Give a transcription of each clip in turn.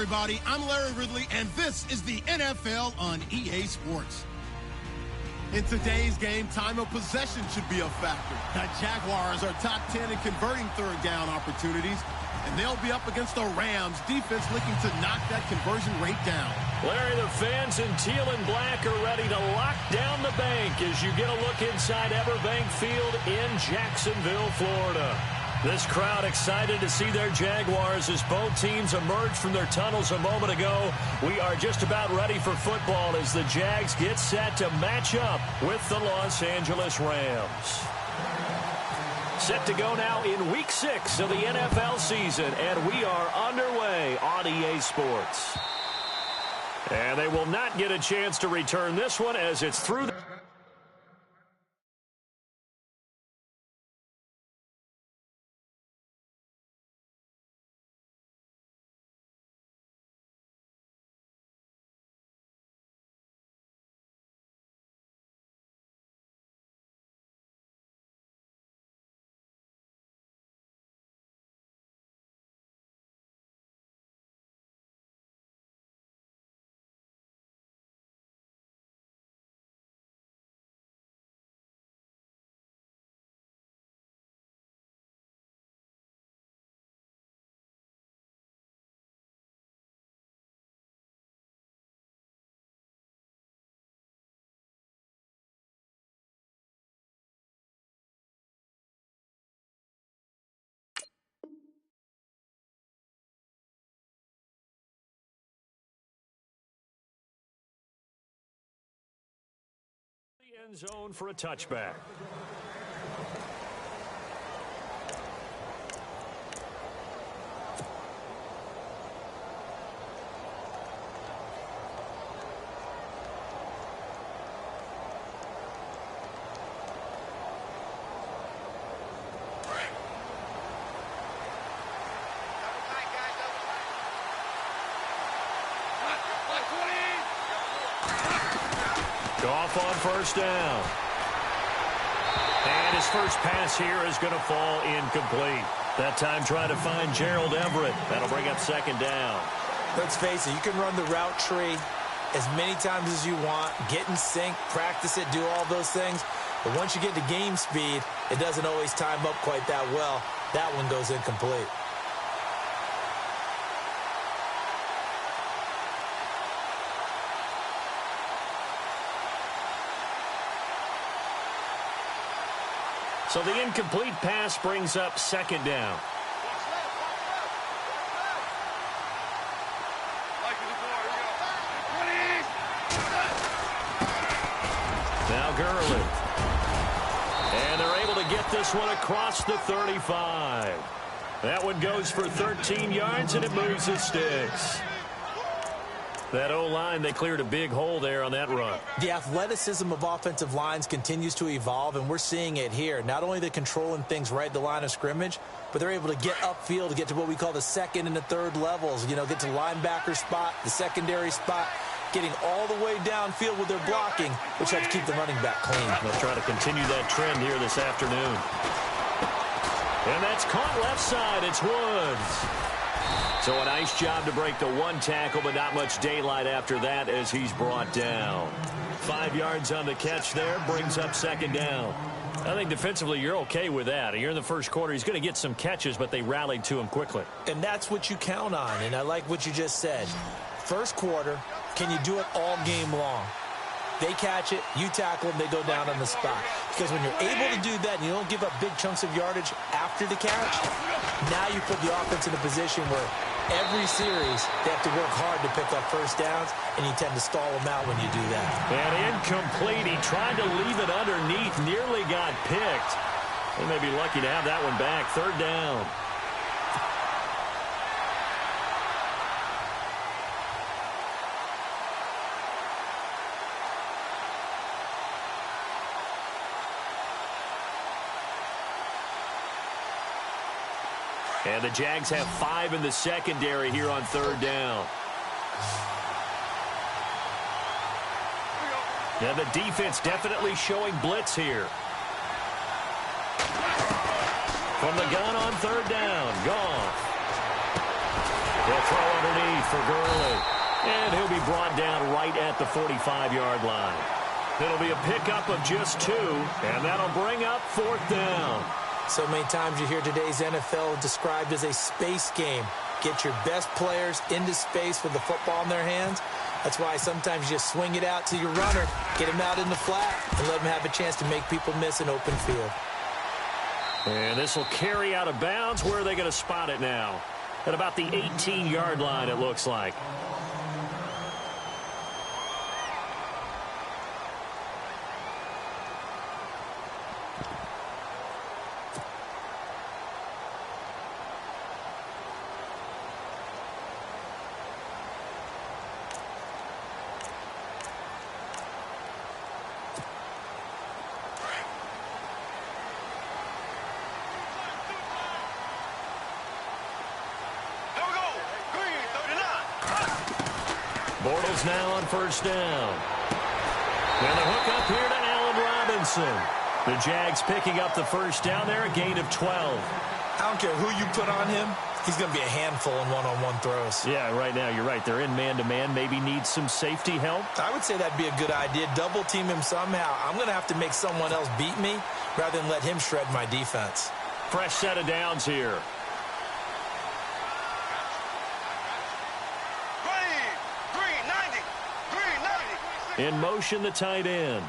everybody. I'm Larry Ridley, and this is the NFL on EA Sports. In today's game, time of possession should be a factor. The Jaguars are top 10 in converting third down opportunities, and they'll be up against the Rams defense looking to knock that conversion rate down. Larry, the fans in teal and black are ready to lock down the bank as you get a look inside Everbank Field in Jacksonville, Florida. This crowd excited to see their Jaguars as both teams emerged from their tunnels a moment ago. We are just about ready for football as the Jags get set to match up with the Los Angeles Rams. Set to go now in Week 6 of the NFL season, and we are underway on EA Sports. And they will not get a chance to return this one as it's through the end zone for a touchback. Off on first down. And his first pass here is going to fall incomplete. That time trying to find Gerald Everett. That'll bring up second down. Let's face it, you can run the route tree as many times as you want, get in sync, practice it, do all those things. But once you get to game speed, it doesn't always time up quite that well. That one goes incomplete. So the incomplete pass brings up second down. Now Gurley. And they're able to get this one across the 35. That one goes for 13 yards, and it moves the sticks. That O-line, they cleared a big hole there on that run. The athleticism of offensive lines continues to evolve, and we're seeing it here. Not only are they controlling things right at the line of scrimmage, but they're able to get upfield to get to what we call the second and the third levels. You know, get to the linebacker spot, the secondary spot, getting all the way downfield with their blocking, which helps keep the running back clean. They'll try to continue that trend here this afternoon. And that's caught left side. It's Woods. So a nice job to break the one tackle, but not much daylight after that as he's brought down. 5 yards on the catch there, brings up second down. I think defensively you're okay with that. Here in the first quarter, he's going to get some catches, but they rallied to him quickly. And that's what you count on, and I like what you just said. First quarter, can you do it all game long? They catch it, you tackle them, they go down on the spot. Because when you're able to do that and you don't give up big chunks of yardage after the catch, now you put the offense in a position where every series they have to work hard to pick up first downs, and you tend to stall them out when you do that. And incomplete. He tried to leave it underneath, nearly got picked. They may be lucky to have that one back. Third down. And the Jags have 5 in the secondary here on third down. And the defense definitely showing blitz here. From the gun on third down, Goff. He'll throw underneath for Gurley. And he'll be brought down right at the 45-yard line. It'll be a pickup of just 2, and that'll bring up 4th down. So many times you hear today's NFL described as a space game. Get your best players into space with the football in their hands. That's why sometimes you just swing it out to your runner, get him out in the flat, and let him have a chance to make people miss an open field. And this will carry out of bounds. Where are they going to spot it now? At about the 18-yard line, it looks like. Bortles now on 1st down. And the hook up here to Allen Robinson. The Jags picking up the 1st down there, a gain of 12. I don't care who you put on him. He's going to be a handful in one-on-one throws. Yeah, right now, you're right. They're in man-to-man. Maybe needs some safety help. I would say that'd be a good idea. Double team him somehow. I'm going to have to make someone else beat me rather than let him shred my defense. Fresh set of downs here. In motion, the tight end.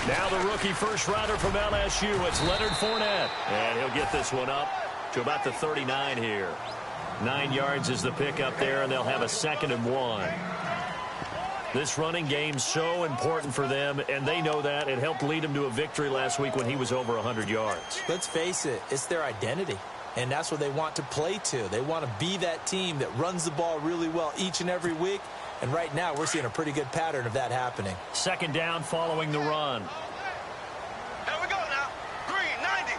Now the rookie first rider from LSU. It's Leonard Fournette. And he'll get this one up to about the 39 here. 9 yards is the pickup there, and they'll have a 2nd and 1. This running game's so important for them, and they know that. It helped lead them to a victory last week when he was over 100 yards. Let's face it, it's their identity. And that's what they want to play to. They want to be that team that runs the ball really well each and every week. And right now, we're seeing a pretty good pattern of that happening. 2nd down following the run. Here we go now. Green 90.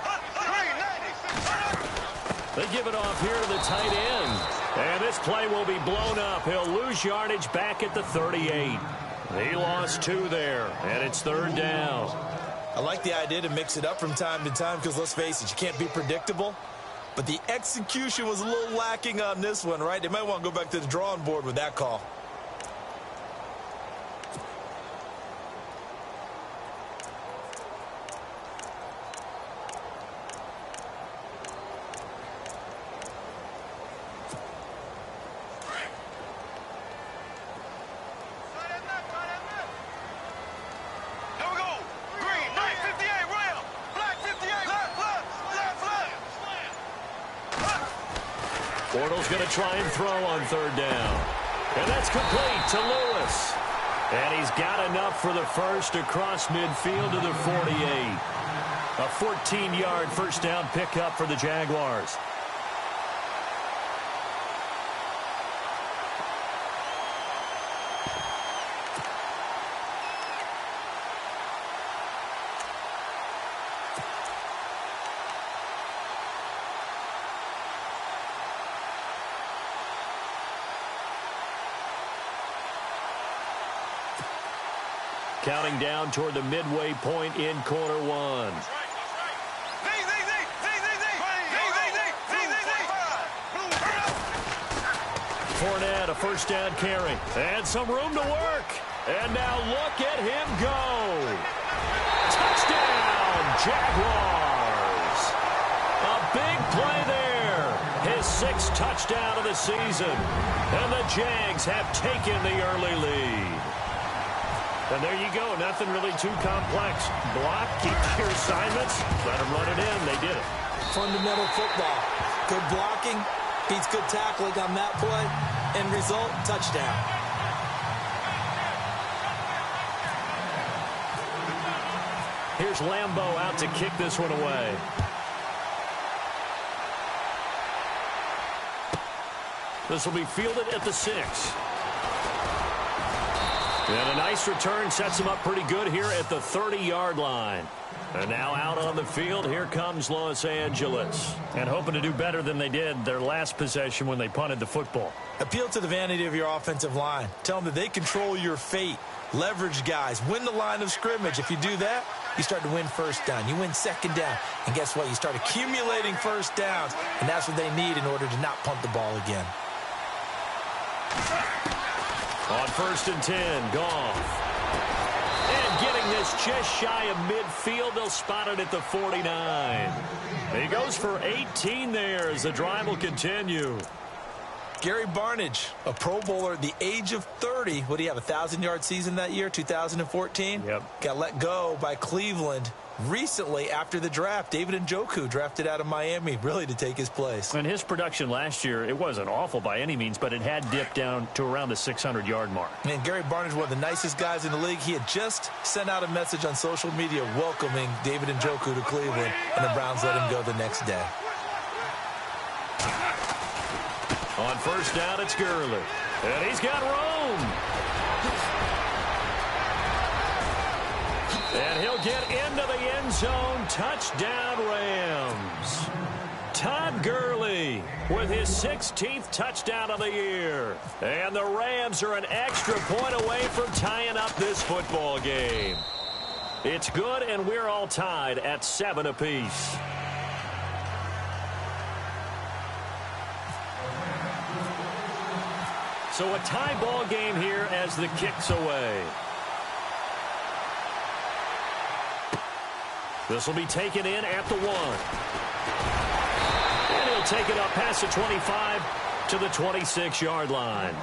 They give it off here to the tight end. And this play will be blown up. He'll lose yardage back at the 38. He lost 2 there, and it's 3rd down. I like the idea to mix it up from time to time because, let's face it, you can't be predictable. But the execution was a little lacking on this one, right? They might want to go back to the drawing board with that call. Bortles going to try and throw on 3rd down. And that's complete to Lewis. And he's got enough for the first across midfield to the 48. A 14-yard first down pickup for the Jaguars. Counting down toward the midway point in quarter 1. Fournette, a first down carry. And some room to work. And now look at him go. Touchdown, Jaguars. A big play there. His 6th touchdown of the season. And the Jags have taken the early lead. And there you go. Nothing really too complex. Block, keep your assignments, let them run it in. They did it. Fundamental football. Good blocking beats good tackling on that play. End result, touchdown. Here's Lambeau out to kick this one away. This will be fielded at the 6. And a nice return sets him up pretty good here at the 30-yard line. And now out on the field, here comes Los Angeles. And hoping to do better than they did their last possession when they punted the football. Appeal to the vanity of your offensive line. Tell them that they control your fate. Leverage guys. Win the line of scrimmage. If you do that, you start to win first down. You win second down. And guess what? You start accumulating first downs. And that's what they need in order to not punt the ball again. On 1st and 10, Goff. And getting this just shy of midfield. They'll spot it at the 49. He goes for 18 there as the drive will continue. Gary Barnidge, a Pro Bowler at the age of 30. What do you have, a 1,000-yard season that year, 2014? Yep. Got let go by Cleveland recently after the draft. David Njoku drafted out of Miami, really to take his place. And his production last year, it wasn't awful by any means, but it had dipped down to around the 600-yard mark. And Gary Barnidge, one of the nicest guys in the league. He had just sent out a message on social media welcoming David Njoku to Cleveland, and the Browns let him go the next day. On 1st down, it's Gurley. And he's got room. And he'll get into the end zone. Touchdown, Rams. Todd Gurley with his 16th touchdown of the year. And the Rams are an extra point away from tying up this football game. It's good, and we're all tied at 7 apiece. So a tie ball game here as the kick's away. This will be taken in at the 1. And he'll take it up past the 25 to the 26-yard line.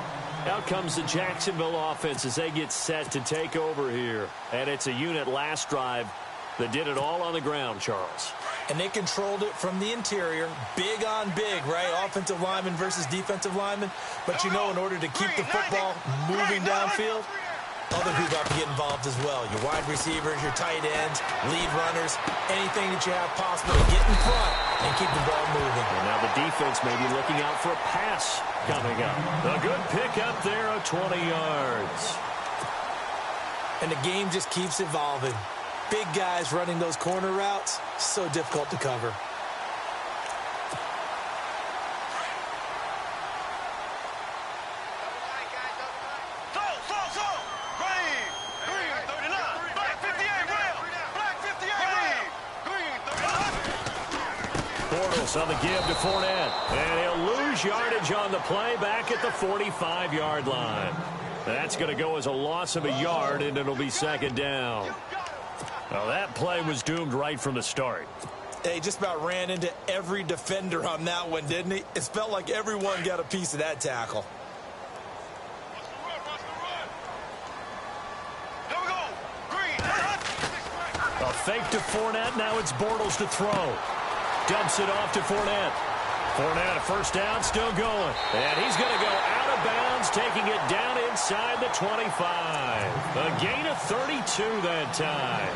Out comes the Jacksonville offense as they get set to take over here. And it's a unit last drive that did it all on the ground, Charles. And they controlled it from the interior. Big on big, right? Offensive lineman versus defensive lineman. But you know, in order to keep the football moving downfield, other people have to get involved as well. Your wide receivers, your tight ends, lead runners, anything that you have possible to get in front and keep the ball moving. And now the defense may be looking out for a pass coming up. A good pickup there of 20 yards. And the game just keeps evolving. Big guys running those corner routes, so difficult to cover. On the give to Fournette. And he'll lose yardage on the play back at the 45-yard line. That's going to go as a loss of a yard, and it'll be 2nd down. Well, that play was doomed right from the start. He just about ran into every defender on that one, didn't he? It felt like everyone got a piece of that tackle. A fake to Fournette. Now it's Bortles to throw. Dumps it off to Fournette. Fournette, a 1st down, still going. And he's going to go out of bounds, taking it down inside the 25. A gain of 32 that time.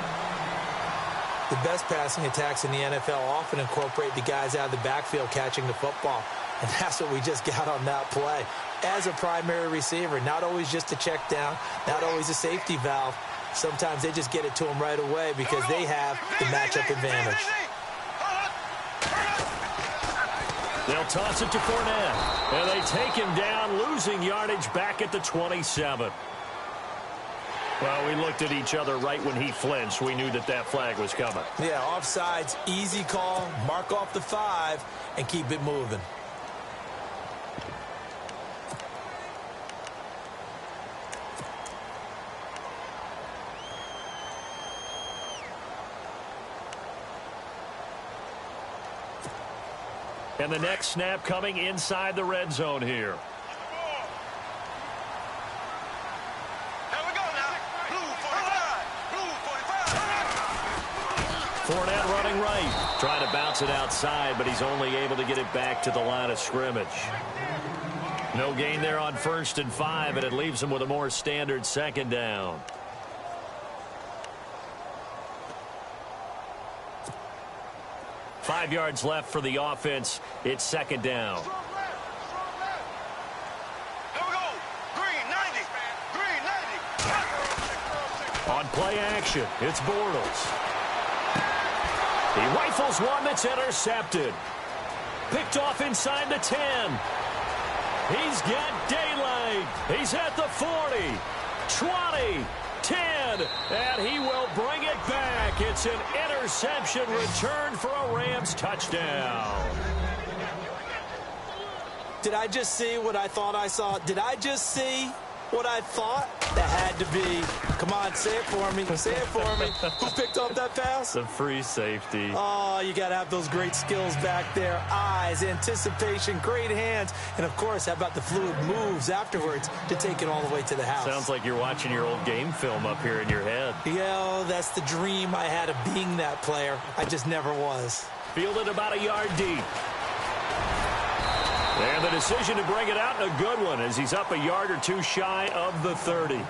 The best passing attacks in the NFL often incorporate the guys out of the backfield catching the football. And that's what we just got on that play. As a primary receiver, not always just a check down, not always a safety valve. Sometimes they just get it to them right away because they have the matchup advantage. They'll toss it to Fournette. And they take him down, losing yardage back at the 27. Well, we looked at each other right when he flinched. We knew that that flag was coming. Yeah, offsides, easy call, mark off the 5, and keep it moving. And the next snap coming inside the red zone here. Fournette running right. Trying to bounce it outside, but he's only able to get it back to the line of scrimmage. No gain there on 1st and 5, and it leaves him with a more standard 2nd down. Five yards left for the offense. It's 2nd down. On play action, it's Bortles. He rifles one that's intercepted. Picked off inside the 10. He's got daylight. He's at the 40, 20, 10, and he will bring it back. It's an interception returned for a Rams touchdown. Did I just see what I thought I saw? Did I just see what I thought? That had to be. Come on, say it for me. Say it for me. Who picked up that pass? The free safety. Oh, you got to have those great skills back there. Eyes, anticipation, great hands. And, of course, how about the fluid moves afterwards to take it all the way to the house? Sounds like you're watching your old game film up here in your head. Yeah, that's the dream I had of being that player. I just never was. Fielded about a yard deep. And the decision to bring it out, a good one, as he's up a yard or two shy of the 30.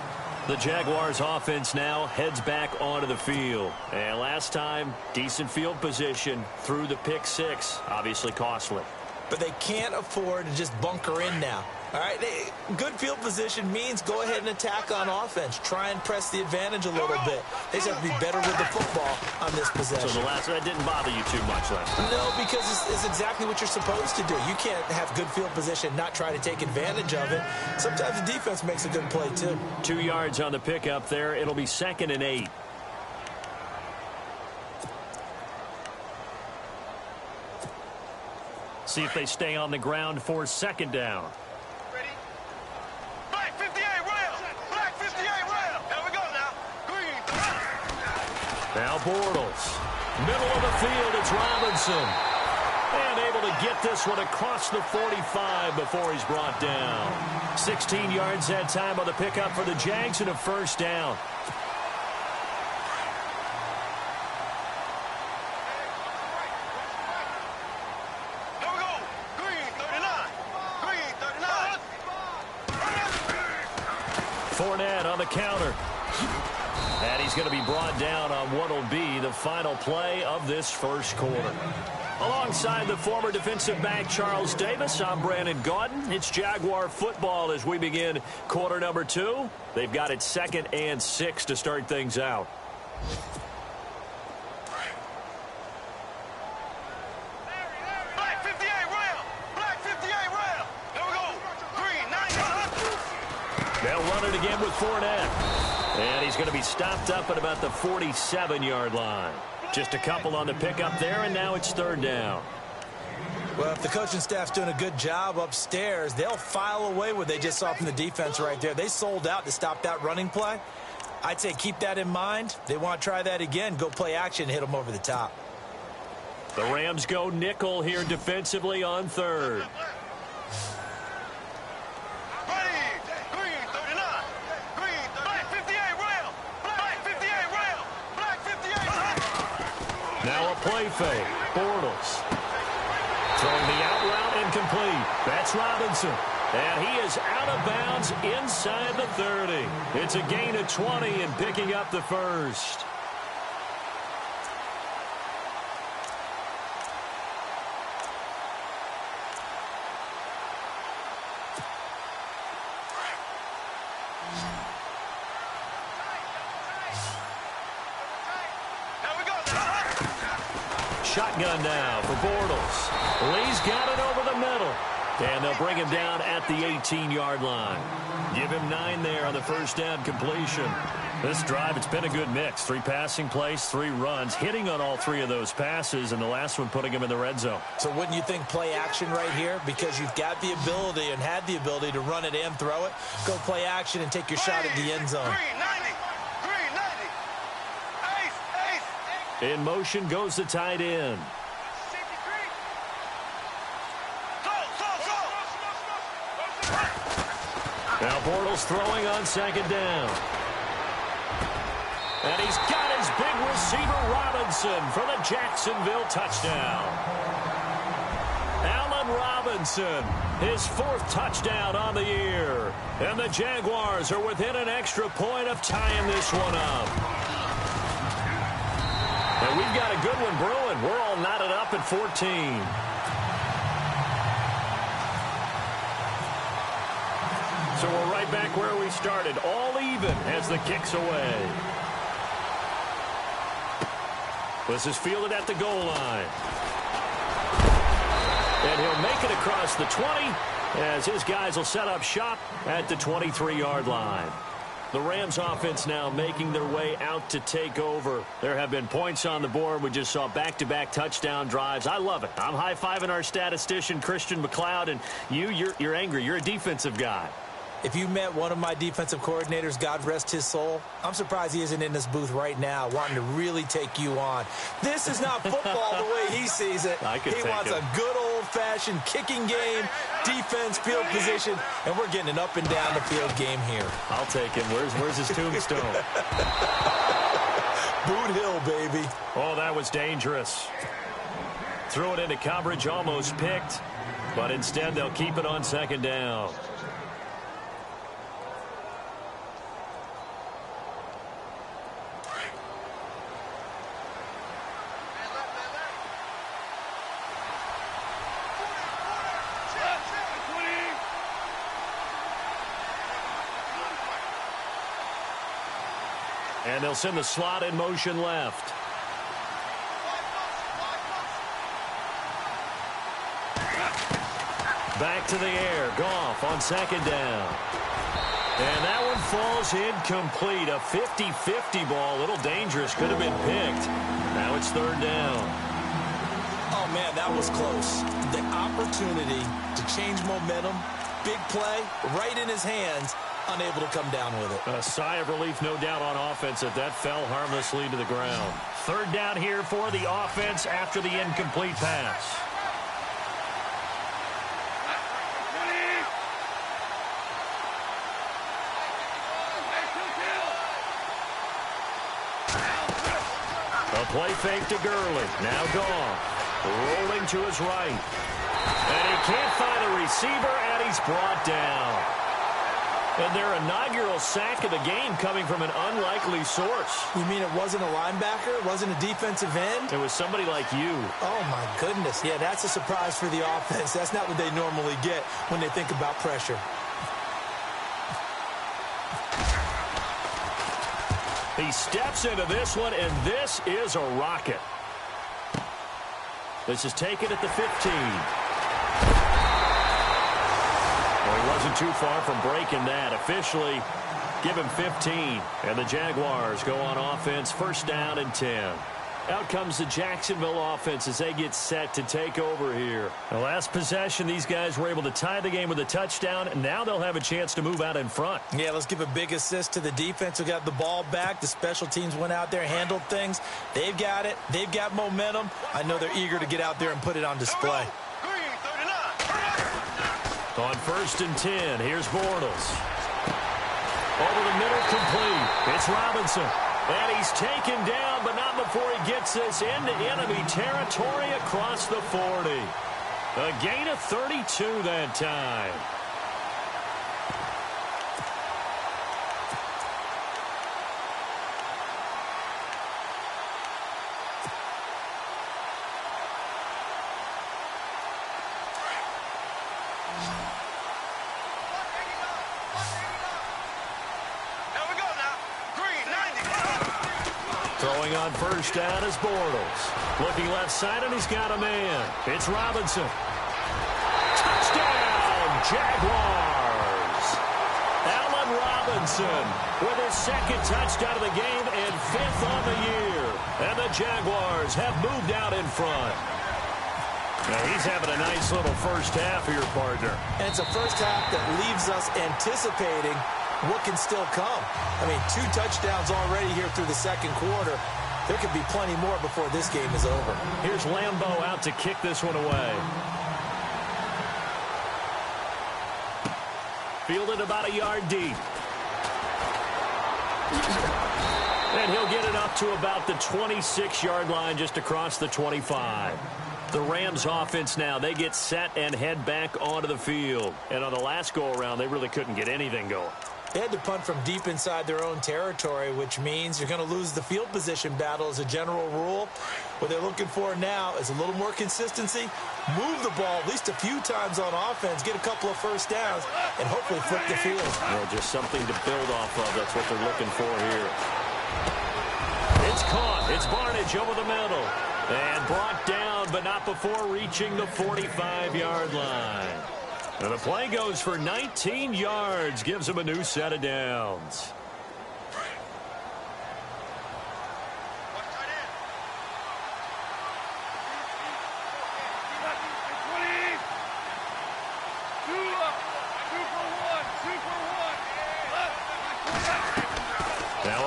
The Jaguars offense now heads back onto the field. And last time, decent field position through the pick six. Obviously costly. But they can't afford to just bunker in now. All right, good field position means go ahead and attack on offense. Try and press the advantage a little bit. They just have to be better with the football on this possession. So that didn't bother you too much last time? No, because it's exactly what you're supposed to do. You can't have good field position, not try to take advantage of it. Sometimes the defense makes a good play, too. 2 yards on the pickup there. It'll be 2nd and 8. See if they stay on the ground for 2nd down. Ready? Black 58 rail! Black 58 rail! Here we go now. Green. Now Bortles. Middle of the field, it's Robinson. And able to get this one across the 45 before he's brought down. 16 yards that time on the pickup for the Jags and a 1st down. Fournette on the counter. And he's going to be brought down on what will be the final play of this first quarter. Alongside the former defensive back Charles Davis, I'm Brandon Gaudin. It's Jaguar football as we begin quarter number 2. They've got it 2nd and 6 to start things out. Black 58 rail! Black 58 rail! Here we go. Green 90. They'll run it again with Fournette. And he's going to be stopped up at about the 47-yard line. Just a couple on the pickup there, and now it's 3rd down. Well, if the coaching staff's doing a good job upstairs, they'll file away what they just saw from the defense right there. They sold out to stop that running play. I'd say keep that in mind. They want to try that again. Go play action, hit them over the top. The Rams go nickel here defensively on 3rd. Now a play fake. Bortles. Throwing the out route incomplete. That's Robinson. And he is out of bounds inside the 30. It's a gain of 20 and picking up the 1st. Shotgun now for Bortles. Lee's got it over the middle. And they'll bring him down at the 18-yard line. Give him 9 there on the 1st down completion. This drive, it's been a good mix. 3 passing plays, 3 runs, hitting on all 3 of those passes, and the last one putting him in the red zone. So wouldn't you think play action right here? Because you've got the ability and had the ability to run it and throw it. Go play action and take your shot at the end zone. Green 90. Green 90. Ace. In motion goes the tight end. Now Bortles throwing on 2nd down. And he's got his big receiver Robinson for the Jacksonville touchdown. Allen Robinson, his 4th touchdown on the year. And the Jaguars are within an extra point of tying this one up. And we've got a good one brewing. We're all knotted up at 14. So we're right back where we started, all even as the kick's away. This is fielded at the goal line. And he'll make it across the 20 as his guys will set up shop at the 23-yard line. The Rams offense now making their way out to take over. There have been points on the board. We just saw back-to-back touchdown drives. I love it. I'm high-fiving our statistician, Christian McLeod, and you're angry. You're a defensive guy. If you met one of my defensive coordinators, God rest his soul, I'm surprised he isn't in this booth right now wanting to really take you on. This is not football the way he sees it. He wants a good old-fashioned kicking game, defense, field position, and we're getting an up and down the field game here. I'll take him. Where's his tombstone? Boot Hill, baby. Oh, that was dangerous. Threw it into coverage, almost picked, but instead they'll keep it on second down. And they'll send the slot in motion left. Back to the air. Goff on second down. And that one falls incomplete. A 50-50 ball. A little dangerous. Could have been picked. Now it's third down. Oh, man, that was close. The opportunity to change momentum. Big play right in his hands. Unable to come down with it. A sigh of relief, no doubt, on offense that fell harmlessly to the ground. Third down here for the offense after the incomplete pass. A play fake to Gurley. Now Goff. Rolling to his right. And he can't find a receiver, and he's brought down. And their inaugural sack of the game coming from an unlikely source. You mean it wasn't a linebacker? It wasn't a defensive end? It was somebody like you. Oh, my goodness. Yeah, that's a surprise for the offense. That's not what they normally get when they think about pressure. He steps into this one, and this is a rocket. This is taken at the 15. Well, he wasn't too far from breaking that. Officially, give him 15. And the Jaguars go on offense, first down and 10. Out comes the Jacksonville offense as they get set to take over here. The last possession, these guys were able to tie the game with a touchdown, and now they'll have a chance to move out in front. Yeah, let's give a big assist to the defense who got the ball back. The special teams went out there, handled things. They've got it. They've got momentum. I know they're eager to get out there and put it on display. On first and 10, here's Bortles. Over the middle, complete. It's Robinson. And he's taken down, but not before he gets this into enemy territory across the 40. A gain of 32 that time. Throwing on first down is Bortles. Looking left side, and he's got a man. It's Robinson. Touchdown, Jaguars! Allen Robinson with his second touchdown of the game and fifth on the year. And the Jaguars have moved out in front. Now he's having a nice little first half here, partner. And it's a first half that leaves us anticipating what can still come. I mean, 2 touchdowns already here through the second quarter. There could be plenty more before this game is over. Here's Lambeau out to kick this one away. Fielded about a yard deep. And he'll get it up to about the 26-yard line, just across the 25. The Rams offense now, they get set and head back onto the field. And on the last go-around, they really couldn't get anything going. They had to punt from deep inside their own territory, which means you're going to lose the field position battle as a general rule. What they're looking for now is a little more consistency, move the ball at least a few times on offense, get a couple of first downs, and hopefully flip the field. Well, just something to build off of. That's what they're looking for here. It's caught. It's Barnage over the middle. And brought down, but not before reaching the 45-yard line. And the play goes for 19 yards, gives him a new set of downs.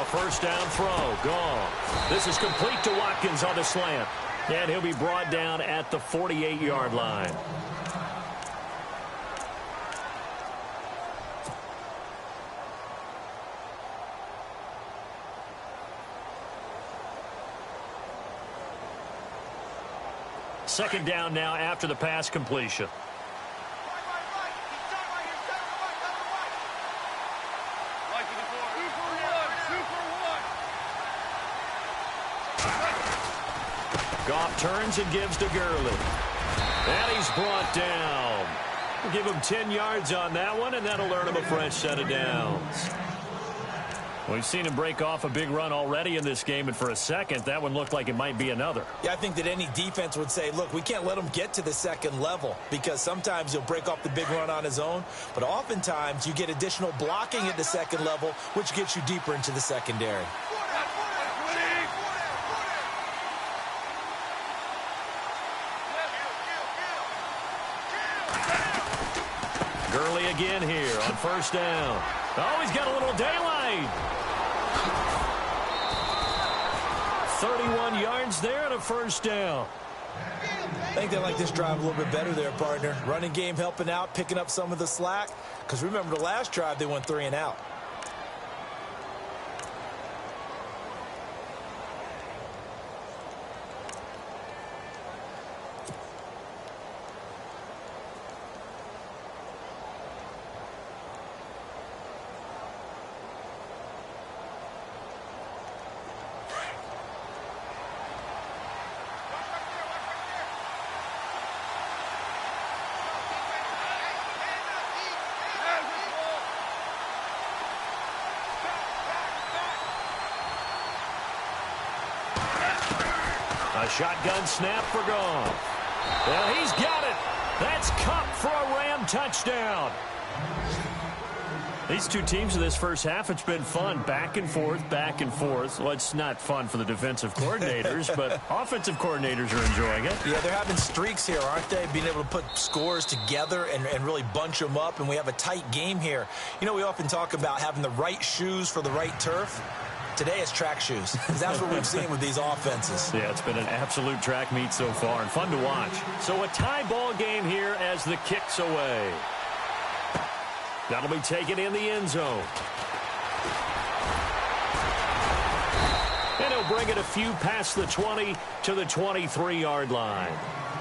a first down throw. Gone. This is complete to Watkins on the slant. And he'll be brought down at the 48-yard line. Second down now after the pass completion. Goff turns and gives to Gurley. And he's brought down. We'll give him 10 yards on that one, and that'll earn him a fresh set of downs. We've seen him break off a big run already in this game, and for a second, that one looked like it might be another. Yeah, I think that any defense would say, look, we can't let him get to the second level, because sometimes he'll break off the big run on his own, but oftentimes you get additional blocking at the second level, which gets you deeper into the secondary. Gurley again here on first down. Oh, he's got a little daylight. 31 yards there and a first down. I think they like this drive a little bit better there, partner. Running game helping out, picking up some of the slack. Because remember the last drive, they went 3 and out. A shotgun snap for Goff. Well, he's got it. That's Kupp for a Ram touchdown. These two teams in this first half, it's been fun. Back and forth, back and forth. Well, it's not fun for the defensive coordinators, but offensive coordinators are enjoying it. Yeah, they're having streaks here, aren't they? Being able to put scores together and really bunch them up, and we have a tight game here. You know, we often talk about having the right shoes for the right turf. Today it's track shoes. That's what we've seen with these offenses. Yeah, it's been an absolute track meet so far and fun to watch. So a tie ball game here as the kick's away. That'll be taken in the end zone. And he'll bring it a few past the 20 to the 23-yard line.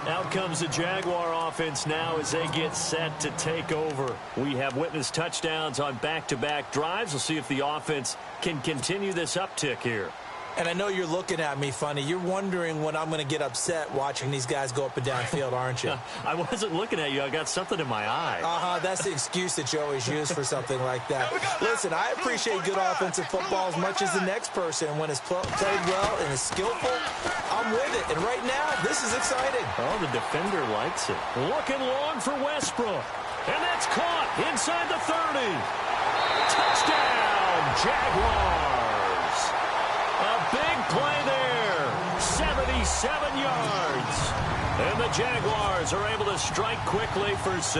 Out comes the Jaguar offense now as they get set to take over. We have witnessed touchdowns on back-to-back drives. We'll see if the offense can continue this uptick here. And I know you're looking at me funny. You're wondering when I'm going to get upset watching these guys go up and down field, aren't you? I wasn't looking at you. I got something in my eye. That's the excuse that you always use for something like that. Listen, I appreciate good offensive football as much as the next person. When it's played well and is skillful, I'm with it. And right now, this is exciting. Oh, the defender likes it. Looking long for Westbrook. And that's caught inside the 30. Touchdown, Jaguars. A big play there. 77 yards. And the Jaguars are able to strike quickly for 6.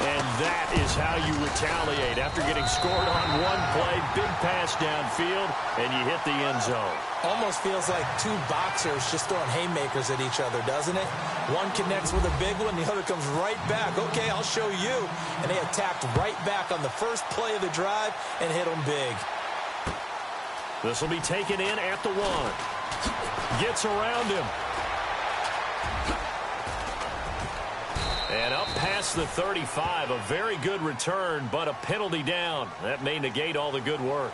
And that is how you retaliate after getting scored on one play. Big pass downfield, and you hit the end zone. Almost feels like two boxers just throwing haymakers at each other, doesn't it? One connects with a big one, the other comes right back. Okay, I'll show you. And they attacked right back on the first play of the drive and hit them big. This will be taken in at the 1. Gets around him. And up past the 35, a very good return, but a penalty down. That may negate all the good work.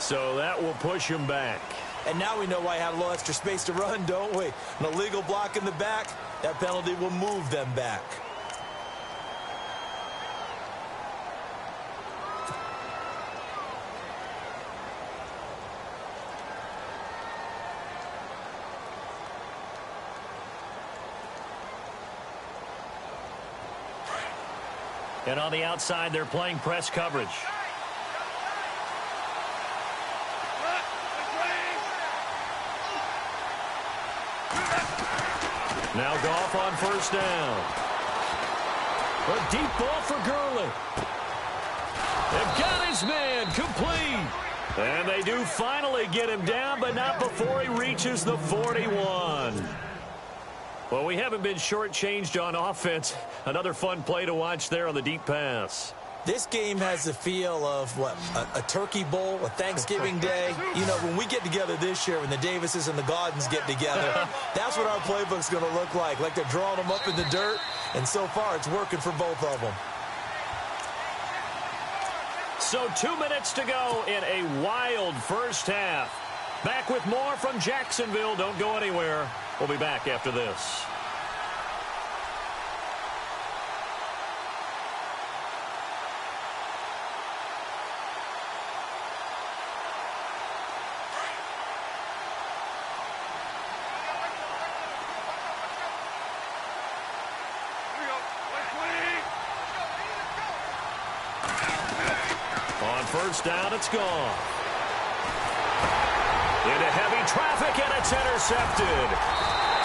So that will push him back. And now we know why I had a little extra space to run, don't we? An illegal block in the back, that penalty will move them back. And on the outside, they're playing press coverage. Now Goff on first down. A deep ball for Gurley. They've got his his man, complete. And they do finally get him down, but not before he reaches the 41. Well, we haven't been shortchanged on offense. Another fun play to watch there on the deep pass. This game has the feel of, what, a turkey bowl, a Thanksgiving day. You know, when we get together this year, when the Davises and the Gaudens get together, that's what our playbook's going to look like. Like they're drawing them up in the dirt, and so far it's working for both of them. So 2 minutes to go in a wild first half. Back with more from Jacksonville. Don't go anywhere. We'll be back after this. On first down, it's gone. Into heavy traffic, and it's intercepted.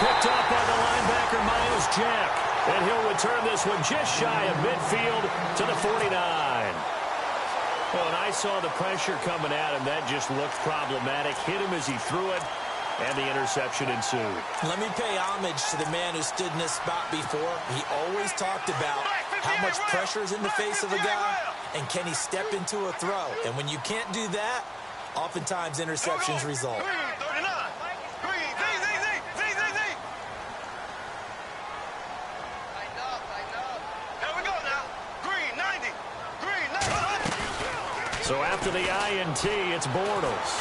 Picked up by the linebacker, Miles Jack. And he'll return this one just shy of midfield to the 49. Well, and I saw the pressure coming at him. That just looked problematic. Hit him as he threw it, and the interception ensued. Let me pay homage to the man who stood in this spot before. He always talked about how much pressure is in the face of a guy, and can he step into a throw. And when you can't do that, oftentimes interceptions result. So after the INT, it's Bortles.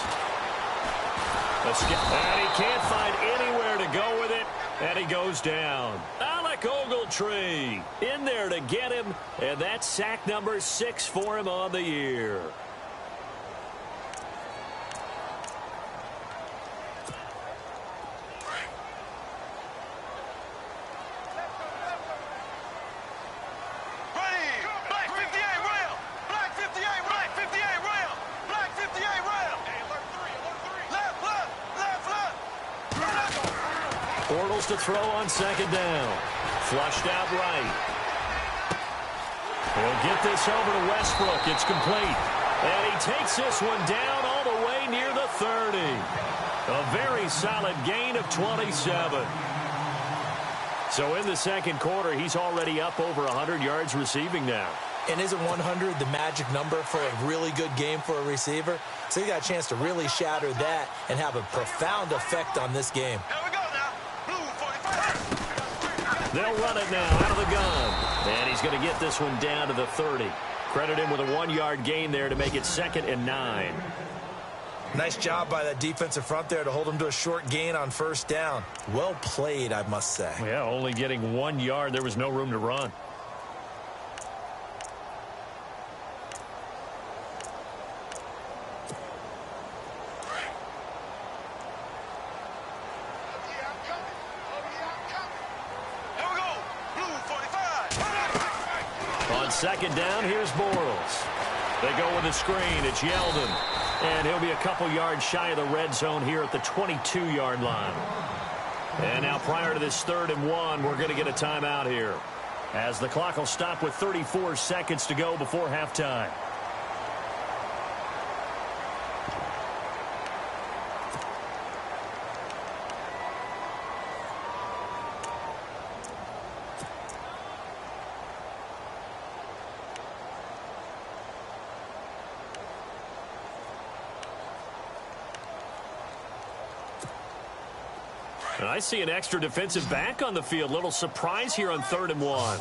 And he can't find anywhere to go with it, and he goes down. Alec Ogletree in there to get him, and that's sack number 6 for him on the year. Bortles to throw on second down. Flushed out right. He'll get this over to Westbrook. It's complete. And he takes this one down all the way near the 30. A very solid gain of 27. So in the second quarter, he's already up over 100 yards receiving now. And isn't 100 the magic number for a really good game for a receiver? So he got a chance to really shatter that and have a profound effect on this game. They'll run it now out of the gun. And he's going to get this one down to the 30. Credit him with a 1-yard gain there to make it 2nd and 9. Nice job by that defensive front there to hold him to a short gain on first down. Well played, I must say. Yeah, only getting 1 yard. There was no room to run. Second down, here's Bortles. They go with a screen. It's Yeldon. And he'll be a couple yards shy of the red zone here at the 22-yard line. And now prior to this 3rd and 1, we're going to get a timeout here, as the clock will stop with 34 seconds to go before halftime. And I see an extra defensive back on the field. Little surprise here on 3rd and 1.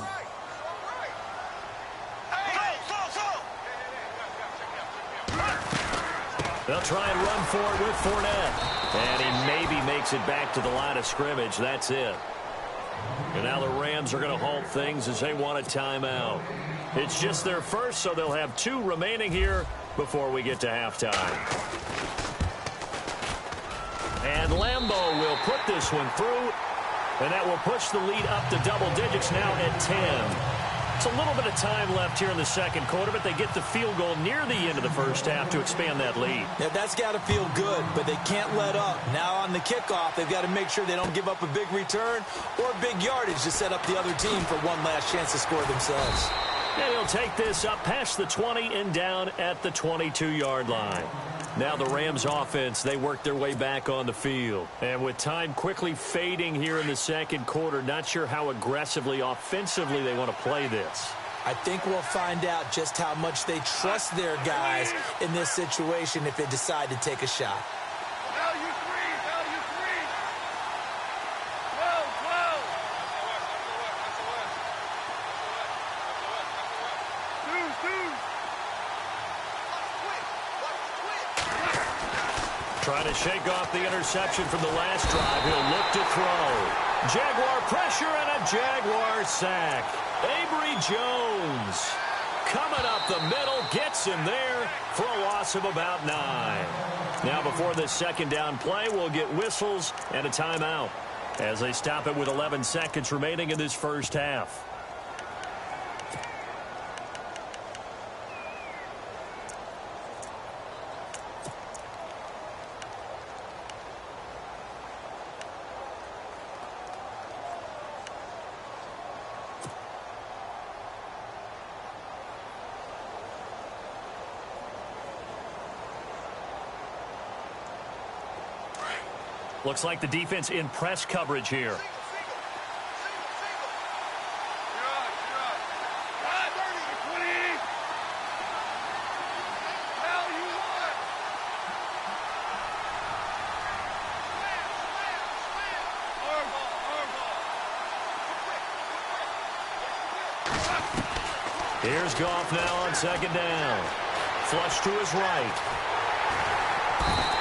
They'll try and run for it with Fournette. And he maybe makes it back to the line of scrimmage. That's it. And now the Rams are going to halt things as they want a timeout. It's just their first, so they'll have 2 remaining here before we get to halftime. And Lambeau will put this one through, and that will push the lead up to double digits now at 10. It's a little bit of time left here in the second quarter, but they get the field goal near the end of the first half to expand that lead. Yeah, that's got to feel good, but they can't let up. Now on the kickoff, they've got to make sure they don't give up a big return or big yardage to set up the other team for one last chance to score themselves. And he'll take this up past the 20 and down at the 22-yard line. Now the Rams offense, they work their way back on the field. And with time quickly fading here in the second quarter, not sure how aggressively, offensively they want to play this. I think we'll find out just how much they trust their guys in this situation if they decide to take a shot. Value 3, value 12, 12. Trying to shake off the interception from the last drive. He'll look to throw. Jaguar pressure and a Jaguar sack. Avery Jones coming up the middle, gets him there for a loss of about 9. Now before this second down play, we'll get whistles and a timeout as they stop it with 11 seconds remaining in this first half. Looks like the defense in press coverage here. Here's Goff now on second down. Flush to his right.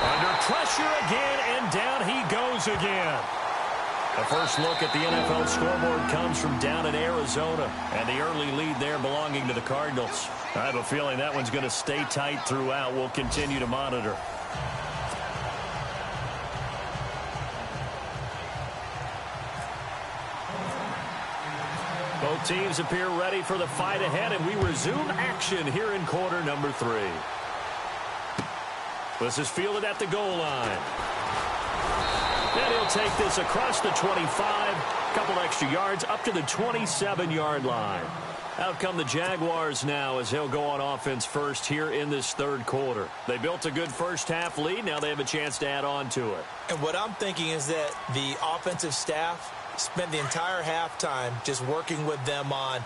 Under pressure again, and down he goes again. A first look at the NFL scoreboard comes from down in Arizona, and the early lead there belonging to the Cardinals. I have a feeling that one's going to stay tight throughout. We'll continue to monitor. Both teams appear ready for the fight ahead, and we resume action here in quarter number 3. This is fielded at the goal line. And he'll take this across the 25, a couple extra yards up to the 27-yard line. Out come the Jaguars now as they'll go on offense first here in this third quarter. They built a good first half lead. Now they have a chance to add on to it. And what I'm thinking is that the offensive staff spent the entire halftime just working with them on,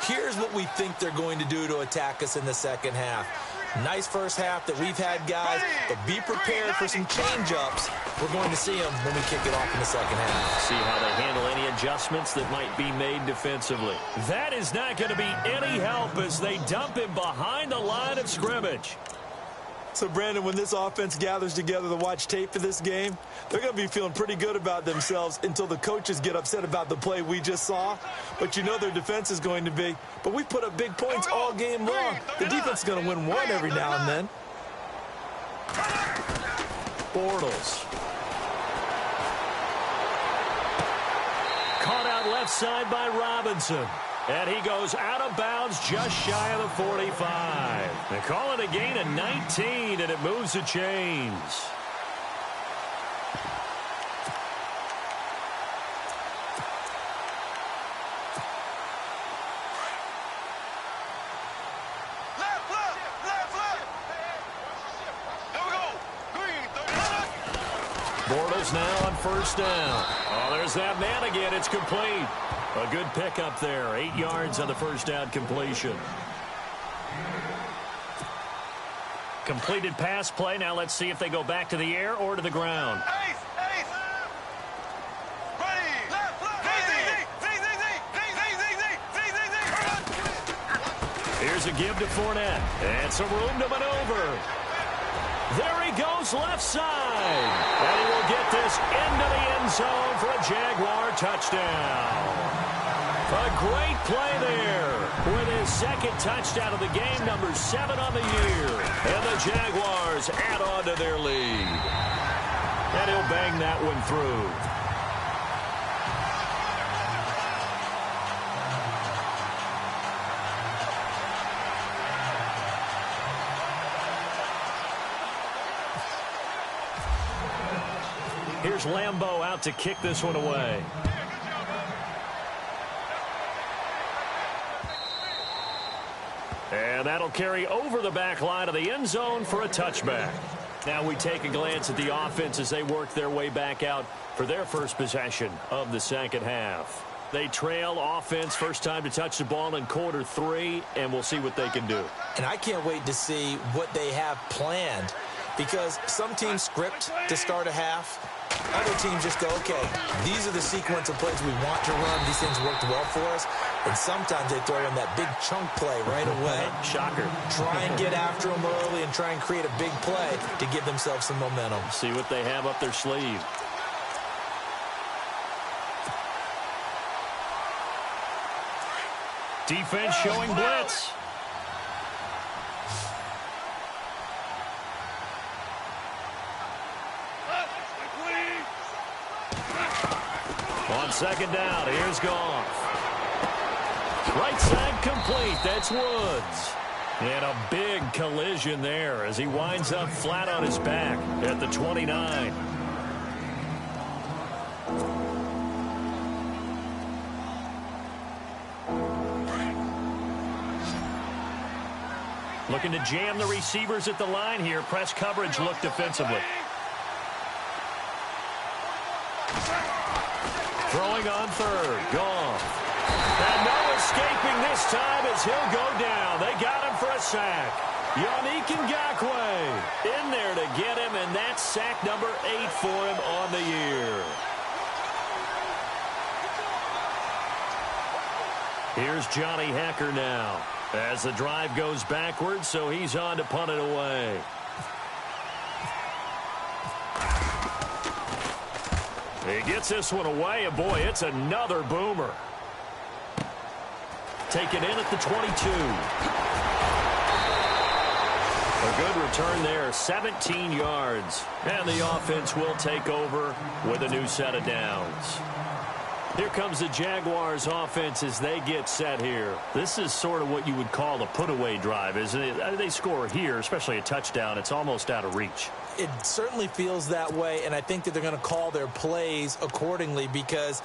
here's what we think they're going to do to attack us in the second half. Nice first half that we've had, guys, but be prepared for some change-ups. We're going to see them when we kick it off in the second half. See how they handle any adjustments that might be made defensively. That is not going to be any help as they dump him behind the line of scrimmage. So, Brandon, when this offense gathers together to watch tape for this game, they're going to be feeling pretty good about themselves until the coaches get upset about the play we just saw. But you know their defense is going to be. But we put up big points all game long. The defense is going to win one every now and then. Bortles. Caught out left side by Robinson. And he goes out of bounds just shy of the 45. They call it a gain of 19, and it moves the chains. Left, left, left, left. There we go. Green, 39. Bortles now on first down. Oh, there's that man again. It's complete. A good pickup there. 8 yards on the first down completion. Completed pass play. Now let's see if they go back to the air or to the ground. Ace, ace. Ready. Left, left. Z. Here's a give to Fournette. And some room to maneuver. There he goes left side. And he will get this into the end zone for a Jaguar touchdown. A great play there with his second touchdown of the game, number 7 on the year. And the Jaguars add on to their lead. And he'll bang that one through. Here's Lambeau out to kick this one away. And that'll carry over the back line of the end zone for a touchback. Now we take a glance at the offense as they work their way back out for their first possession of the second half. They trail offense, first time to touch the ball in quarter 3, and we'll see what they can do. And I can't wait to see what they have planned, because some teams script to start a half. Other teams just go, okay, these are the sequence of plays we want to run. These things worked well for us. And sometimes they throw in that big chunk play right away. Shocker. Try and get after them early and try and create a big play to give themselves some momentum. See what they have up their sleeve. Defense showing blitz. On second down, here's Goff. Right side complete, that's Woods. And a big collision there as he winds up flat on his back at the 29. Looking to jam the receivers at the line here. Press coverage look defensively. Throwing on third. Goff. And no escaping this time as he'll go down. They got him for a sack. Yannick Ngakoue in there to get him, and that's sack number 8 for him on the year. Here's Johnny Hecker now as the drive goes backwards, so he's on to punt it away. He gets this one away, and boy, it's another boomer. Taken in at the 22. A good return there, 17 yards. And the offense will take over with a new set of downs. Here comes the Jaguars offense as they get set here. This is sort of what you would call a put-away drive, isn't it? They score here, especially a touchdown. It's almost out of reach. It certainly feels that way, and I think that they're going to call their plays accordingly, because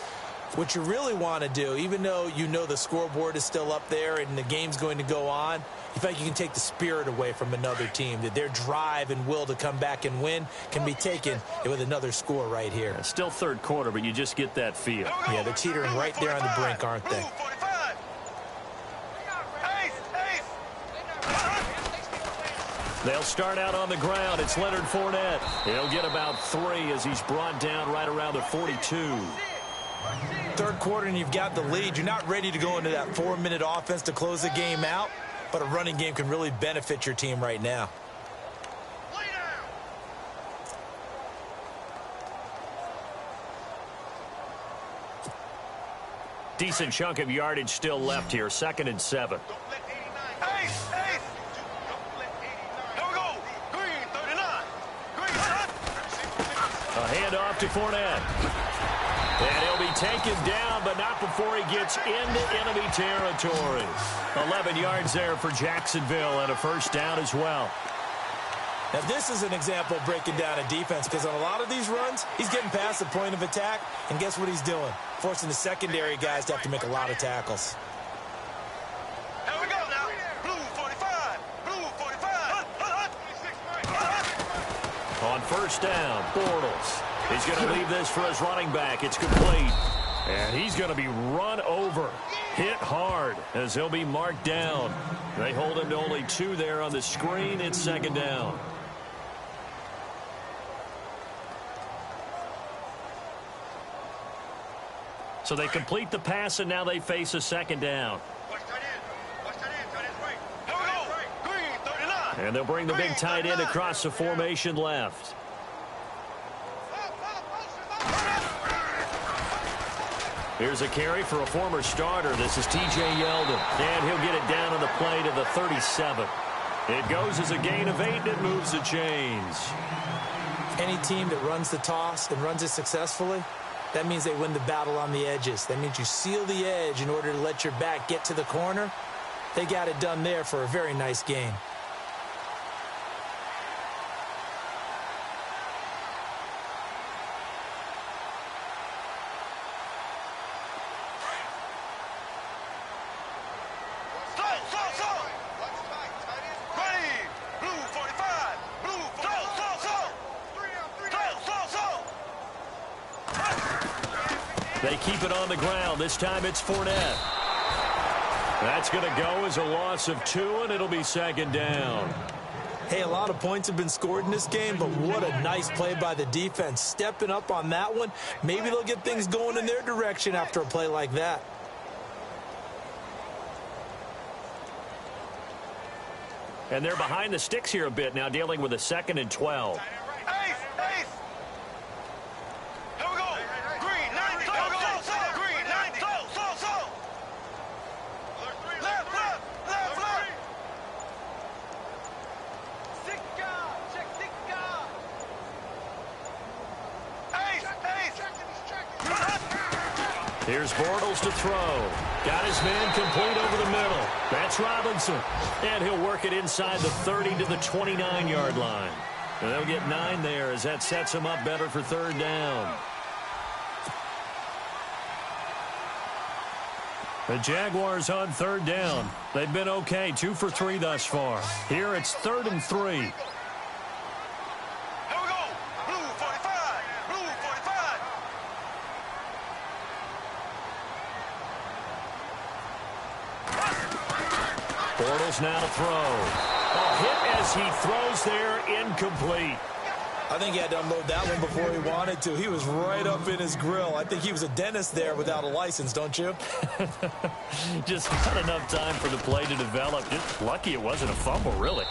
what you really want to do, even though you know the scoreboard is still up there and the game's going to go on, you feel like you can take the spirit away from another team, that their drive and will to come back and win can be taken with another score right here. It's still third quarter, but you just get that feel. Yeah, they're teetering right there on the brink, aren't they? They'll start out on the ground. It's Leonard Fournette. He'll get about 3 as he's brought down right around the 42. Third quarter and you've got the lead. You're not ready to go into that 4-minute offense to close the game out, but a running game can really benefit your team right now. Decent chunk of yardage still left here. 2nd and 7. A handoff to Fournette. And he'll be taken down, but not before he gets into enemy territory. 11 yards there for Jacksonville and a first down as well. Now, this is an example of breaking down a defense, because on a lot of these runs, he's getting past the point of attack, and guess what he's doing? Forcing the secondary guys to have to make a lot of tackles. Here we go now. Blue 45. Blue 45. On first down, Bortles. He's going to leave this for his running back. It's complete. And he's going to be run over. Hit hard as he'll be marked down. They hold him to only 2 there on the screen. It's 2nd down. So they complete the pass, and now they face a 2nd down. And they'll bring the big tight end across the formation left. Here's a carry for a former starter. This is T.J. Yeldon. And he'll get it down on the play to the 37. It goes as a gain of 8, and it moves the chains. Any team that runs the toss and runs it successfully, that means they win the battle on the edges. That means you seal the edge in order to let your back get to the corner. They got it done there for a very nice gain. They keep it on the ground. This time it's Fournette. That's going to go as a loss of 2, and it'll be second down. Hey, a lot of points have been scored in this game, but what a nice play by the defense. Stepping up on that one, maybe they'll get things going in their direction after a play like that. And they're behind the sticks here a bit now, dealing with a 2nd and 12. Ace! Here we go! Green, 9, so. Green, 9, so. Left. Here's Bortles to throw. Got his man complete over the middle. That's Robinson. And he'll work it inside the 30 to the 29-yard line. And they'll get 9 there as that sets him up better for 3rd down. The Jaguars on 3rd down. They've been okay, 2 for 3 thus far. Here it's 3rd and 3. Bortles now to throw. A hit as he throws there, incomplete. I think he had to unload that one before he wanted to. He was right up in his grill. I think he was a dentist there without a license, don't you? Just not enough time for the play to develop. Just lucky it wasn't a fumble, really.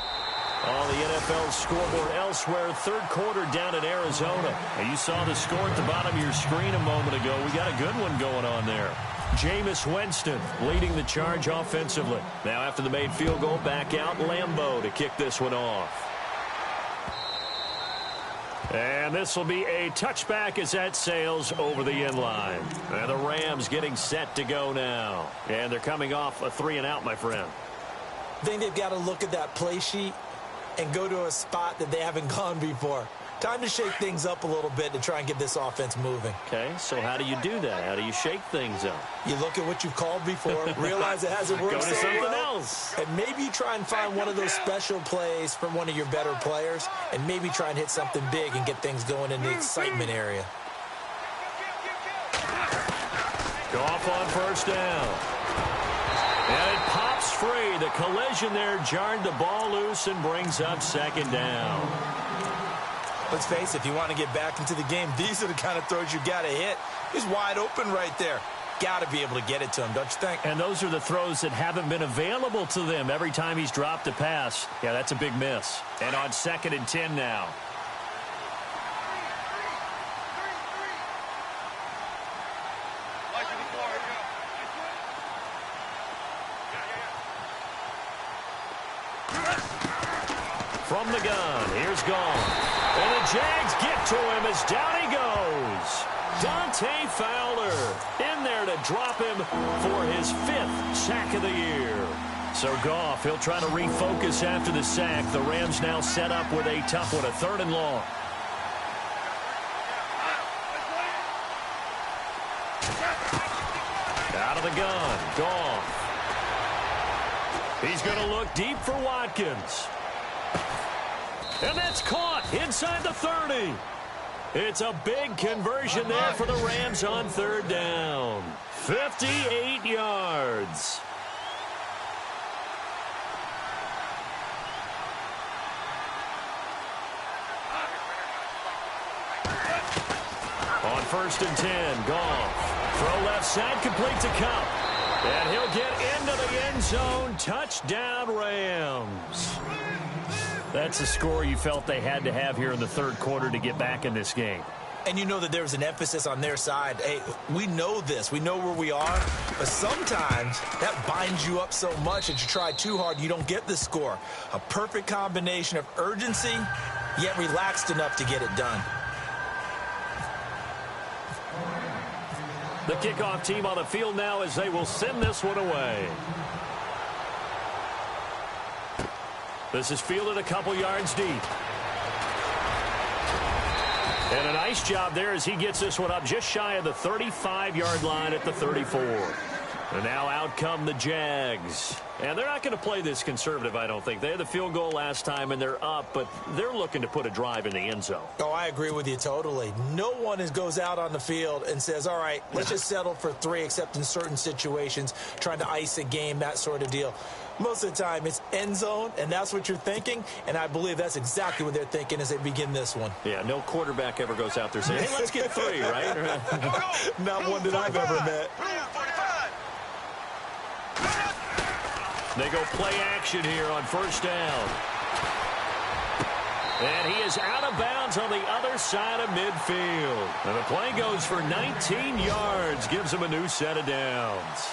On the NFL scoreboard elsewhere, 3rd quarter down in Arizona. Now, you saw the score at the bottom of your screen a moment ago. We got a good one going on there. Jameis Winston leading the charge offensively. Now after the made field goal, back out Lambeau to kick this one off. And this will be a touchback as that sails over the end line. And the Rams getting set to go now. And they're coming off a 3-and-out, my friend. I think they've got to look at that play sheet and go to a spot that they haven't gone before. Time to shake things up a little bit to try and get this offense moving. Okay, so how do you do that? How do you shake things up? You look at what you've called before, realize it hasn't worked Go to so something well, else. and maybe you try and find one of those special plays from one of your better players, and maybe try and hit something big and get things going in the excitement area. Goff on 1st down. And it pops free. The collision there jarred the ball loose and brings up 2nd down. Let's face it, if you want to get back into the game, these are the kind of throws you got to hit. He's wide open right there. Got to be able to get it to him, don't you think? And those are the throws that haven't been available to them every time he's dropped a pass. Yeah, that's a big miss. And on 2nd and 10 now. From the gun, here's Goff. And the Jags get to him as down he goes. Dante Fowler in there to drop him for his 5th sack of the year. So Goff, he'll try to refocus after the sack. The Rams now set up with a tough one, a 3rd and long. Out of the gun, Goff. He's going to look deep for Watkins. And that's caught inside the 30. It's a big conversion there for the Rams on 3rd down. 58 yards. On 1st and 10, Goff. Throw left side, complete to Cup. And he'll get into the end zone. Touchdown, Rams. That's a score you felt they had to have here in the 3rd quarter to get back in this game. And you know that there's an emphasis on their side. Hey, we know this. We know where we are. But sometimes that binds you up so much that you try too hard, you don't get the score. A perfect combination of urgency, yet relaxed enough to get it done. The kickoff team on the field now as they will send this one away. This is fielded a couple yards deep. And a nice job there as he gets this one up just shy of the 35-yard line at the 34. And now out come the Jags. And they're not going to play this conservative, I don't think. They had the field goal last time, and they're up, but they're looking to put a drive in the end zone. Oh, I agree with you totally. No one goes out on the field and says, all right, let's just settle for 3, except in certain situations, trying to ice a game, that sort of deal. Most of the time, it's end zone, and that's what you're thinking, and I believe that's exactly what they're thinking as they begin this one. Yeah, no quarterback ever goes out there saying, hey, let's get 3, right? Not one that I've ever met. They go play action here on first down. And he is out of bounds on the other side of midfield. And the play goes for 19 yards, gives him a new set of downs.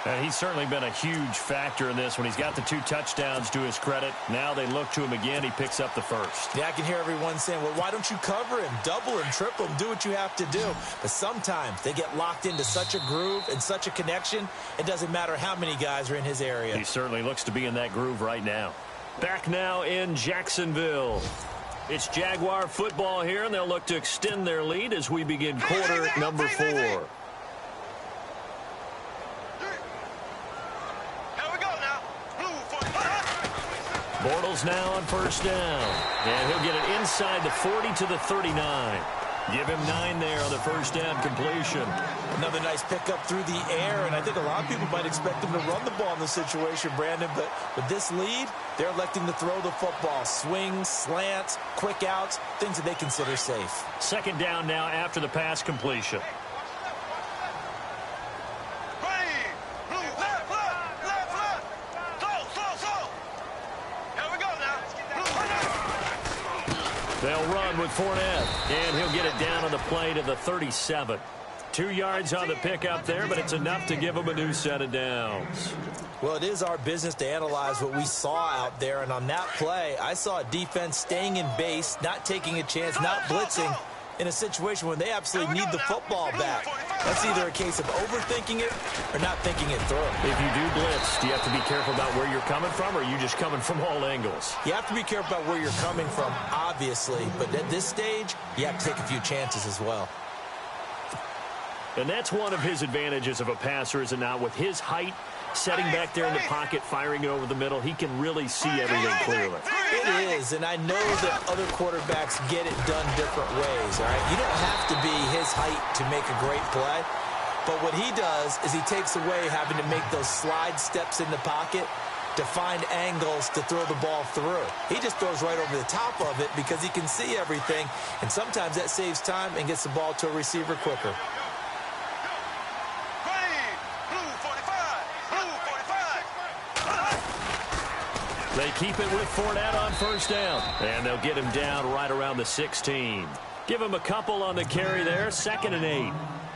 And he's certainly been a huge factor in this when he's got the 2 touchdowns to his credit. Now they look to him again. He picks up the first. Yeah, I can hear everyone saying, well, why don't you cover him, double him, triple him, do what you have to do. But sometimes they get locked into such a groove and such a connection, it doesn't matter how many guys are in his area. He certainly looks to be in that groove right now. Back now in Jacksonville. It's Jaguar football here, and they'll look to extend their lead as we begin quarter number 4. Bortles now on first down. And he'll get it inside the 40 to the 39. Give him 9 there on the first down completion. Another nice pickup through the air, and I think a lot of people might expect him to run the ball in this situation, Brandon, but with this lead, they're electing to throw the football. Swings, slants, quick outs, things that they consider safe. Second down now after the pass completion. They'll run with Fournette, and he'll get it down on the play to the 37. 2 yards on the pickup there, but it's enough to give him a new set of downs. Well, it is our business to analyze what we saw out there, and on that play, I saw a defense staying in base, not taking a chance, not blitzing, in a situation when they absolutely need the football back. That's either a case of overthinking it or not thinking it through. If you do blitz, do you have to be careful about where you're coming from, or are you just coming from all angles? You have to be careful about where you're coming from, obviously, but at this stage, you have to take a few chances as well. And that's one of his advantages of a passer, is it not? With his height, setting back there in the pocket, firing it over the middle, he can really see everything clearly. It is, and I know that other quarterbacks get it done different ways, all right? You don't have to be his height to make a great play, but what he does is he takes away having to make those slide steps in the pocket to find angles to throw the ball through. He just throws right over the top of it because he can see everything, and sometimes that saves time and gets the ball to a receiver quicker. They keep it with Fournette on first down. And they'll get him down right around the 16. Give him a couple on the carry there. 2nd and 8.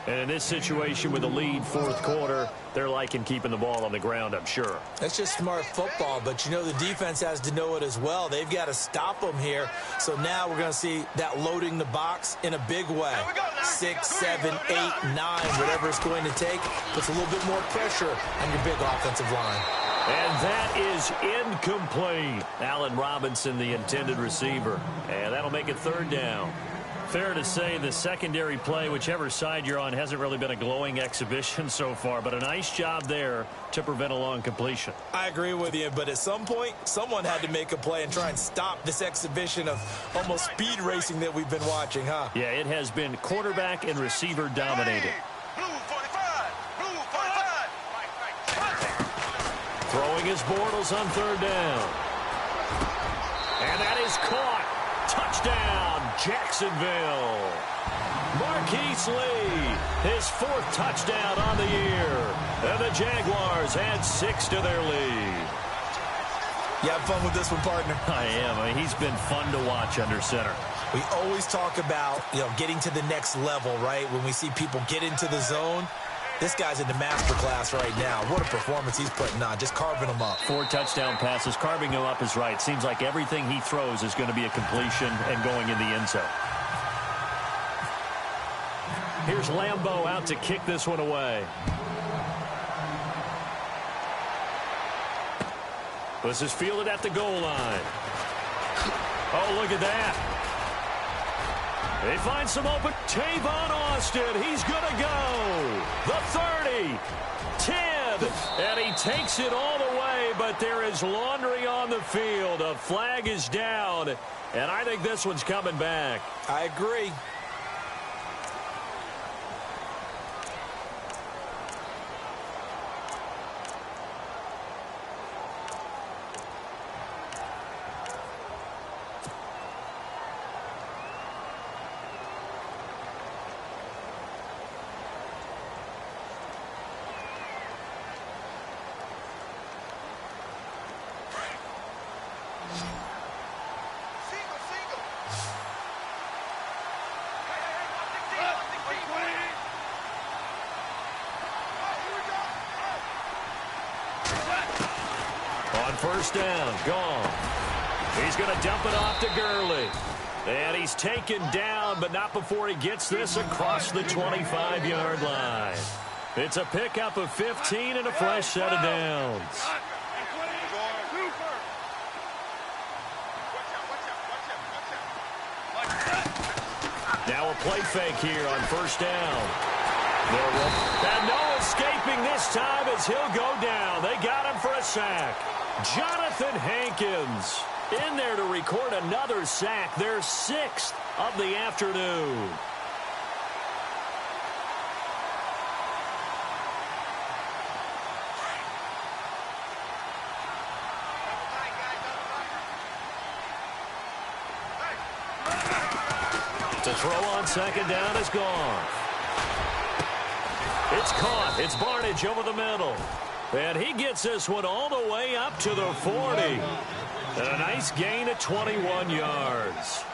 And in this situation with the lead, fourth quarter, they're liking keeping the ball on the ground, I'm sure. That's just smart football, but you know the defense has to know it as well. They've got to stop them here. So now we're going to see that loading the box in a big way. 6, 7, 8, 9, whatever it's going to take, puts a little bit more pressure on your big offensive line. And that is incomplete. Allen Robinson, the intended receiver. And that'll make it 3rd down. Fair to say the secondary play, whichever side you're on, hasn't really been a glowing exhibition so far, but a nice job there to prevent a long completion. I agree with you, but at some point, someone had to make a play and try and stop this exhibition of almost speed racing that we've been watching, huh? Yeah, it has been quarterback and receiver dominated. Throwing his Bortles on 3rd down. And that is caught. Touchdown, Jacksonville. Marquise Lee, his 4th touchdown on the year. And the Jaguars add 6 to their lead. You have fun with this one, partner? I am. I mean, he's been fun to watch under center. We always talk about, getting to the next level, right? When we see people get into the zone. This guy's in the master class right now. What a performance he's putting on, just carving them up. 4 touchdown passes. Carving him up is right. Seems like everything he throws is going to be a completion and going in the end zone. Here's Lambeau out to kick this one away. This is fielded at the goal line. Oh, look at that. They find some open. Tavon Austin, he's going to go. The 30, 10, with it. And he takes it all the way, but there is laundry on the field. A flag is down, and I think this one's coming back. I agree. On first down, gone. He's going to dump it off to Gurley. And he's taken down, but not before he gets this across the 25-yard line. It's a pickup of 15 and a fresh set of downs. Now a play fake here on first down. And no escaping this time as he'll go down. They got him for a sack. Jonathan Hankins in there to record another sack, their 6th of the afternoon. To throw on second down is gone. It's caught. It's Barnidge over the middle. And he gets this one all the way up to the 40. And a nice gain of 21 yards.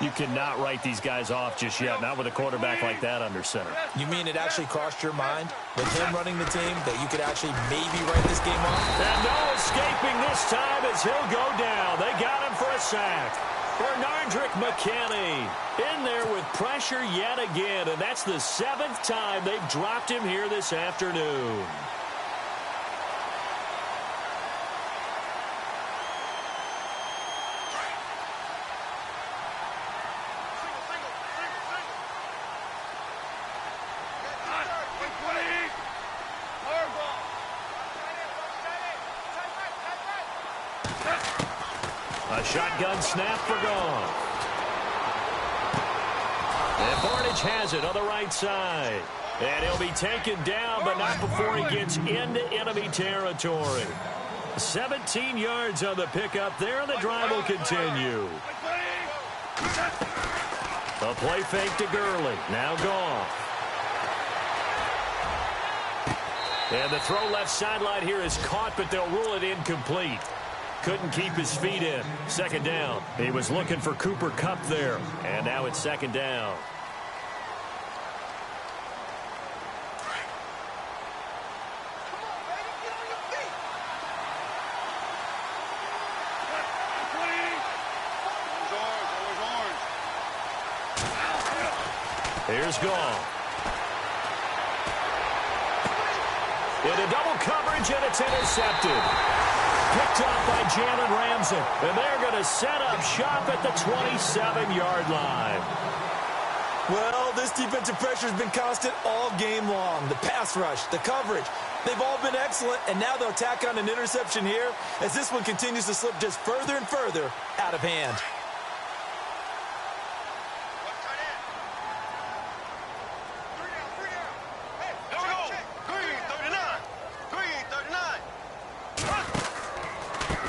You cannot write these guys off just yet, not with a quarterback like that under center. You mean it actually crossed your mind with him running the team that you could actually maybe write this game off? And no escaping this time as he'll go down. They got him for a sack. Bernardrick McKinney in there with pressure yet again, and that's the 7th time they've dropped him here this afternoon. A shotgun snap for Goff. And Barnidge has it on the right side. And he'll be taken down, but not before he gets into enemy territory. 17 yards on the pickup there, and the drive will continue. The play fake to Gurley. Now Goff. And the throw left sideline here is caught, but they'll rule it incomplete. Couldn't keep his feet in. Second down. He was looking for Cooper Kupp there. And now it's second down. Here's Goff. Into double coverage, and it's intercepted. Picked off by Jalen Ramsey. And they're going to set up shop at the 27-yard line. Well, this defensive pressure has been constant all game long. The pass rush, the coverage, they've all been excellent. And now they'll tack on an interception here as this one continues to slip just further and further out of hand.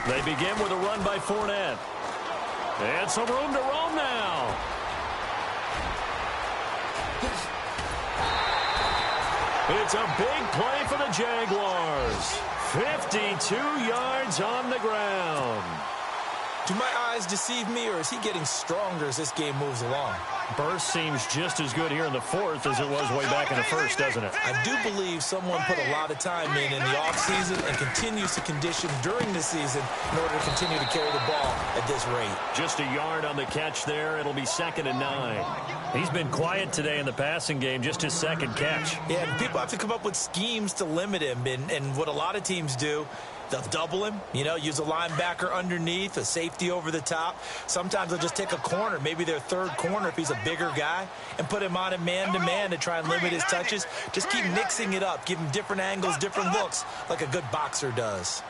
They begin with a run by Fournette. And some room to roam now. It's a big play for the Jaguars. 52 yards on the ground. Do my eyes deceive me, or is he getting stronger as this game moves along? Burst seems just as good here in the fourth as it was way back in the first, doesn't it? I do believe someone put a lot of time in the offseason and continues to condition during the season in order to continue to carry the ball at this rate. Just a yard on the catch there. It'll be 2nd and 9. He's been quiet today in the passing game, just his second catch. Yeah, and people have to come up with schemes to limit him, and what a lot of teams do They'll double him, use a linebacker underneath, a safety over the top. Sometimes they'll just take a corner, maybe their third corner if he's a bigger guy, and put him on a man-to-man to try and limit his touches. Just keep mixing it up, give him different angles, different looks, like a good boxer does.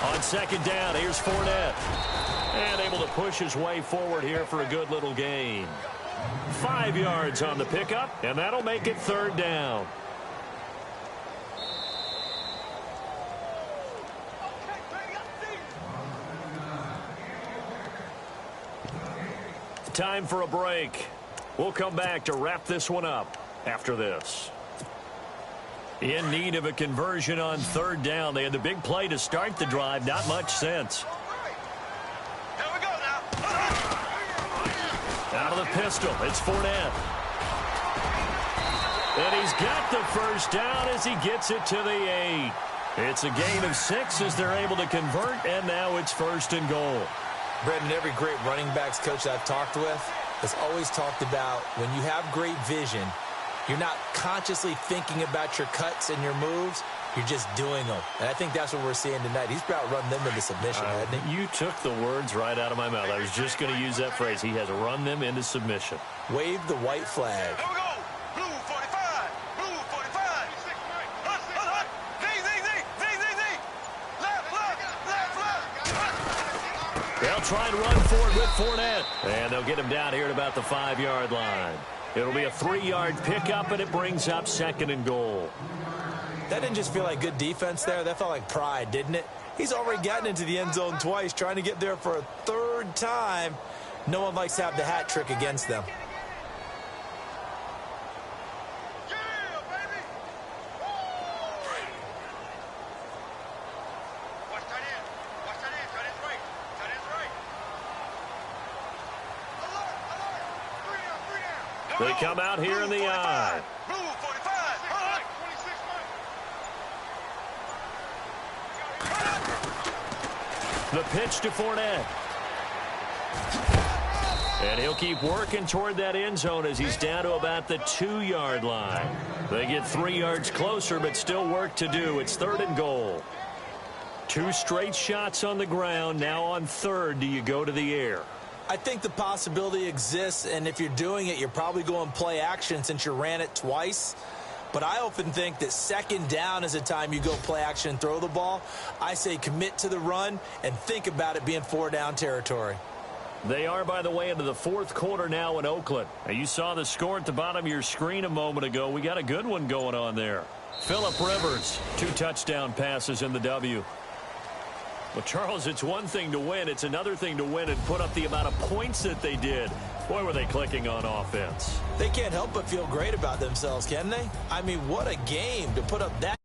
On second down, here's Fournette. And able to push his way forward here for a good little gain. 5 yards on the pickup, and that'll make it third down. Time for a break. We'll come back to wrap this one up after this. In need of a conversion on third down. They had the big play to start the drive. Not much sense. Here we go now. Out of the pistol, it's Fournette. And he's got the first down as he gets it to the 8. It's a gain of 6 as they're able to convert, and now it's first and goal. Brendan, every great running backs coach I've talked with has always talked about when you have great vision, you're not consciously thinking about your cuts and your moves. You're just doing them. And I think that's what we're seeing tonight. He's about run them into submission, hasn't he? You took the words right out of my mouth. I was just going to use that phrase. He has run them into submission. Wave the white flag. Here we go. Blue 45. Blue 45. Hut, hut, hut. Z. Left. They'll try and run for it with Fournette. And they'll get him down here at about the 5-yard line. It'll be a 3-yard pickup, and it brings up second and goal. That didn't just feel like good defense there. That felt like pride, didn't it? He's already gotten into the end zone twice, trying to get there for a third time. No one likes to have the hat trick against them. Yeah, baby. Watch tight end. Watch tight end. Tight end's right. Tight end's right. Alert. 3 down. They come out here in the eye. Blue 45. The pitch to Fournette. And he'll keep working toward that end zone as he's down to about the 2-yard line. They get 3 yards closer, but still work to do. It's third and goal. 2 straight shots on the ground. Now on third, do you go to the air? I think the possibility exists, and if you're doing it, you're probably going play action since you ran it twice. But I often think that second down is the time you go play action and throw the ball. I say commit to the run and think about it being 4-down territory. They are, by the way, into the fourth quarter now in Oakland. Now, you saw the score at the bottom of your screen a moment ago. We got a good one going on there. Phillip Rivers, 2 touchdown passes in the W. Well, Charles, it's one thing to win. It's another thing to win and put up the amount of points that they did. Boy, were they clicking on offense. They can't help but feel great about themselves, can they? I mean, what a game to put up that